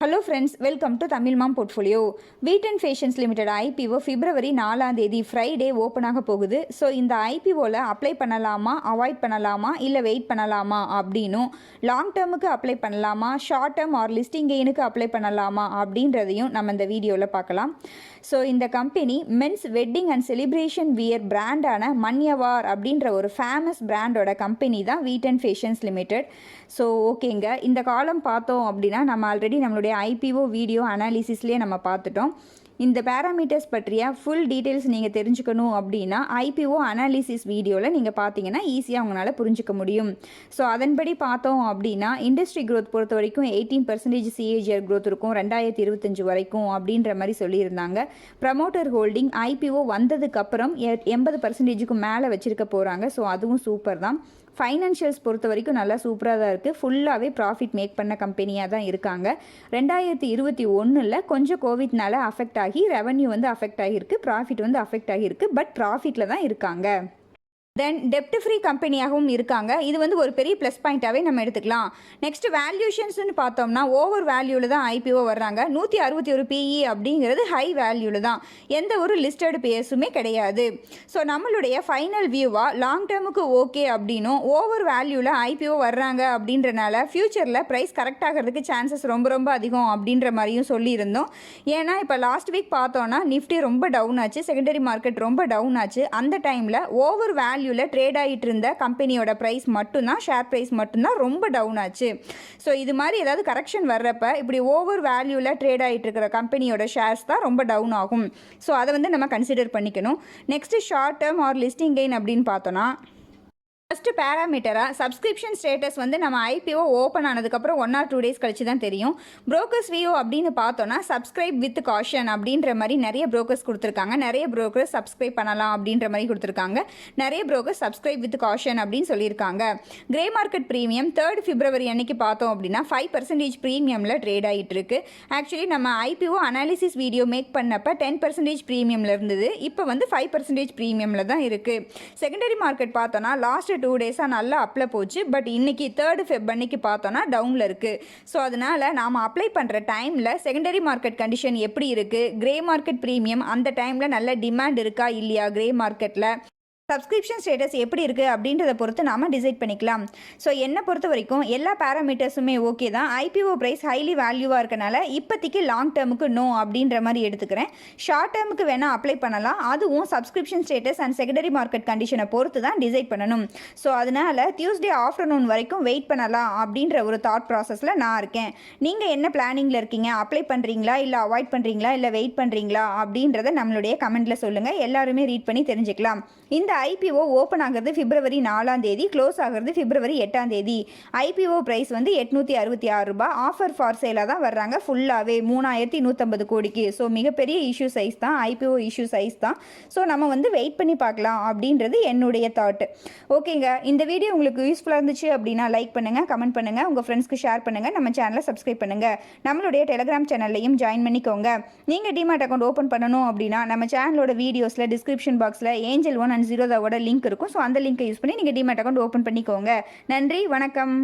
Hello friends, welcome to Tamil mom portfolio. VEDANT fashions limited IPO February 4 Friday open ஆக போகுது. So இந்த IPOவில் apply பண்ணலாமா, avoid பண்ணலாமா, இல்லை வெயிட் பண்ணலாமா அப்படின்னும், லாங் டேர்முக்கு அப்ளை பண்ணலாமா, ஷார்ட் டேர்ம் ஆர் லிஸ்டிங் கெயினுக்கு அப்ளை பண்ணலாமா அப்படின்றதையும் நம்ம இந்த வீடியோவில் பார்க்கலாம். ஸோ இந்த company men's wedding and celebration wear பிராண்டான மன்யவார் அப்படின்ற ஒரு ஃபேமஸ் பிராண்டோட கம்பெனி தான் VEDANT ஃபேஷன்ஸ் லிமிடெட். ஸோ ஓகேங்க, இந்த காலம் பார்த்தோம் அப்படின்னா நம்ம ஆல்ரெடி நம்மளுடைய IPO வீடியோ அனாலிசிஸ்லேயே நம்ம பார்த்துட்டோம். இந்த பேராமீட்டர்ஸ் பற்றிய ஃபுல் டீட்டெயில்ஸ் நீங்கள் தெரிஞ்சுக்கணும் அப்படின்னா IPO அனாலிசிஸ் வீடியோவில் நீங்கள் பார்த்தீங்கன்னா ஈஸியாக உங்களால் புரிஞ்சிக்க முடியும். ஸோ அதன்படி பார்த்தோம் அப்படின்னா இண்டஸ்ட்ரி க்ரோத் பொறுத்த வரைக்கும் 18% CAGR க்ரோத் இருக்கும் 2025 வரைக்கும் அப்படின்ற மாதிரி சொல்லியிருந்தாங்க. ப்ரமோட்டர் ஹோல்டிங் IPO வந்ததுக்கப்புறம் 80%க்கு மேலே வச்சுருக்க போகிறாங்க. ஸோ அதுவும் சூப்பர் தான். ஃபைனான்ஷியல்ஸ் பொறுத்த வரைக்கும் நல்லா சூப்பராக தான் இருக்குது. ஃபுல்லாகவே ப்ராஃபிட் மேக் பண்ண கம்பெனியாக தான் இருக்காங்க. 2021 கொஞ்சம் கோவிட்னால அஃபெக்ட் ஆகி ரெவன்யூ அஃபெக்ட் ஆகியிருக்கு, ப்ராஃபிட் அஃபெக்ட் ஆகியிருக்கு. பட் ப்ராஃபிட்டில் தான் இருக்காங்க. தென் டெப்ட் ஃப்ரீ கம்பெனியாகவும் இருக்காங்க. இது ஒரு பெரிய ப்ளஸ் பாயிண்ட்டாகவே நம்ம எடுத்துக்கலாம். நெக்ஸ்ட் வேல்யூஷன்ஸ்னு பார்த்தோம்னா ஓவர் வேல்யூவில் தான் IPO வர்றாங்க. 161 PE அப்படிங்கிறது ஹை வேல்யூவில் தான், எந்த ஒரு லிஸ்டட் பேஸுமே கிடையாது. ஸோ நம்மளுடைய ஃபைனல் வியூவாக லாங் டேர்முக்கு ஓகே அப்படின்னும், ஓவர் வேல்யூவில் IPO வர்றாங்க அப்படின்றனால ஃப்யூச்சரில் ப்ரைஸ் கரெக்ட் ஆகிறதுக்கு சான்சஸ் ரொம்ப அதிகம் அப்படின்ற மாதிரியும் சொல்லியிருந்தோம். ஏன்னா இப்போ லாஸ்ட் வீக் பார்த்தோன்னா நிஃப்டி ரொம்ப டவுன் ஆச்சு, செகண்டரி மார்க்கெட் ரொம்ப டவுன் ஆச்சு. அந்த டைமில் ஓவர் வேல்யூ ட்ரேட் ஆகிட்டு இருந்த கம்பெனியோட ப்ரைஸ் மட்டும்தான், ஷேர் ப்ரைஸ் மட்டும்தான் ரொம்ப டவுன் ஆச்சு. ஸோ இது மாதிரி ஏதாவது கரெக்ஷன் வர்றப்ப இப்படி ஓவர் வேல்யூவில் ட்ரேட் ஆகிட்டு இருக்கிற கம்பெனியோட ஷேர்ஸ் தான் ரொம்ப டவுன் ஆகும். ஸோ அதை நம்ம கன்சிடர் பண்ணிக்கணும். Next short term or listing gain அப்படின்னு பார்த்தோன்னா, ஃபஸ்ட்டு பேராமீட்டராக சப்ஸ்கிரிப்ஷன் ஸ்டேட்டஸ் நம்ம IPO ஓப்பன் ஆனதுக்கப்புறம் 1 or 2 days கழிச்சு தான் தெரியும். ப்ரோக்கர்ஸ் வியூ அப்படின்னு பார்த்தோன்னா சப்ஸ்கிரைப் வித் காஷன் அப்படின்ற மாதிரி நிறைய ப்ரோக்கர்ஸ் கொடுத்துருக்காங்க. நிறைய ப்ரோக்கர்ஸ் சப்ஸ்கிரைப் பண்ணலாம் அப்படின்ற மாதிரி கொடுத்துருக்காங்க. நிறைய ப்ரோக்கர்ஸ் சப்ஸ்கிரைப் வித் காஷன் அப்படின்னு சொல்லியிருக்காங்க. Grey market premium 3rd February அன்னைக்கு பார்த்தோம் அப்படின்னா 5% ப்ரீமியமில் ட்ரேட் ஆகிட்டு இருக்கு. ஆக்சுவலி நம்ம IPO அனாலிசிஸ் வீடியோ மேக் பண்ணப்போ 10% ப்ரீமியமில் இருந்தது. இப்போ 5% ப்ரீமியமில் தான் இருக்குது. செகண்டரி மார்க்கெட் பார்த்தோன்னா லாஸ்ட் 2 டேஸாக நல்லா அப்ளை போச்சு. பட் இன்னைக்கு 3rd Feb அன்னைக்கு பார்த்தோன்னா டவுனில் இருக்குது. ஸோ அதனால் நாம் அப்ளை பண்ணுற டைமில் செகண்டரி மார்க்கெட் கண்டிஷன் எப்படி இருக்குது, கிரே மார்க்கெட் ப்ரீமியம் அந்த டைமில் நல்ல டிமாண்ட் இருக்கா இல்லையா, கிரே மார்க்கெட்டில் சப்ஸ்கிரிப்ஷன் ஸ்டேட்டஸ் எப்படி இருக்குது அப்படின்றத பொறுத்து நாம் டிசைட் பண்ணிக்கலாம். ஸோ என்னை பொறுத்த வரைக்கும் எல்லா பேராமீட்டர்ஸுமே ஓகே தான். IPO ப்ரைஸ் ஹைலி வேல்யூவாக இருக்கனால இப்போதைக்கு லாங் டேர்முக்கு நோ அப்படின்ற மாதிரி எடுத்துக்கிறேன். ஷார்ட் டேர்முக்கு வேணால் அப்ளை பண்ணலாம். அதுவும் subscription status and secondary market கண்டிஷனை பொறுத்து தான் டிசைட் பண்ணணும். ஸோ அதனால் டியூஸ்டே ஆஃப்டர்நூன் வரைக்கும் வெயிட் பண்ணலாம் அப்படின்ற ஒரு தாட் ப்ராசஸில் நான் இருக்கேன். நீங்கள் என்ன பிளானிங்கில் இருக்கீங்க? அப்ளை பண்ணுறீங்களா, இல்லை அவாய்ட் பண்ணுறீங்களா, இல்லை வெயிட் பண்ணுறீங்களா அப்படின்றத நம்மளுடைய கமெண்ட்டில் சொல்லுங்கள். எல்லாருமே ரீட் பண்ணி தெரிஞ்சுக்கலாம். இந்த IPO ஓப்பன் ஆகிறது பிப்ரவரி 4 க்ளோஸ் ஆகிறது பிப்ரவரி 8 IPO ப்ரைஸ் 866 ரூபாய். ஆஃபர் ஃபார் சேலாக தான் வர்றாங்க. ஃபுல்லாகவே 3150 கோடிக்கு. ஸோ மிகப்பெரிய இஷ்யூ சைஸ் தான், IPO இஷ்யூ சைஸ் தான். ஸோ நம்ம வெயிட் பண்ணி பார்க்கலாம் அப்படின்றது என்னுடைய தாட். ஓகேங்க, இந்த வீடியோ உங்களுக்கு யூஸ்ஃபுல்லாக இருந்துச்சு அப்படின்னா லைக் பண்ணுங்கள், கமெண்ட் பண்ணுங்கள், உங்கள் ஃப்ரெண்ட்ஸ்க்கு ஷேர் பண்ணுங்கள், நம்ம சேனலை சப்ஸ்கிரைப் பண்ணுங்கள், நம்மளுடைய டெலிகிராம் சேனல்லையும் ஜாயின் பண்ணிக்கோங்க. நீங்கள் டிமாட் அக்கௌண்ட் ஓப்பன் பண்ணணும் அப்படின்னா நம்ம சேனலோட வீடியோஸில் டிஸ்கிரிப்ஷன் பாக்ஸில் ஏஞ்சல் 1 and Zerodha லிங்க் இருக்கும். ஸோ அந்த லிங்கை யூஸ் பண்ணி நீங்கள் டிமேட் அக்கௌண்ட் ஓப்பன் பண்ணிக்கோங்க. நன்றி, வணக்கம்.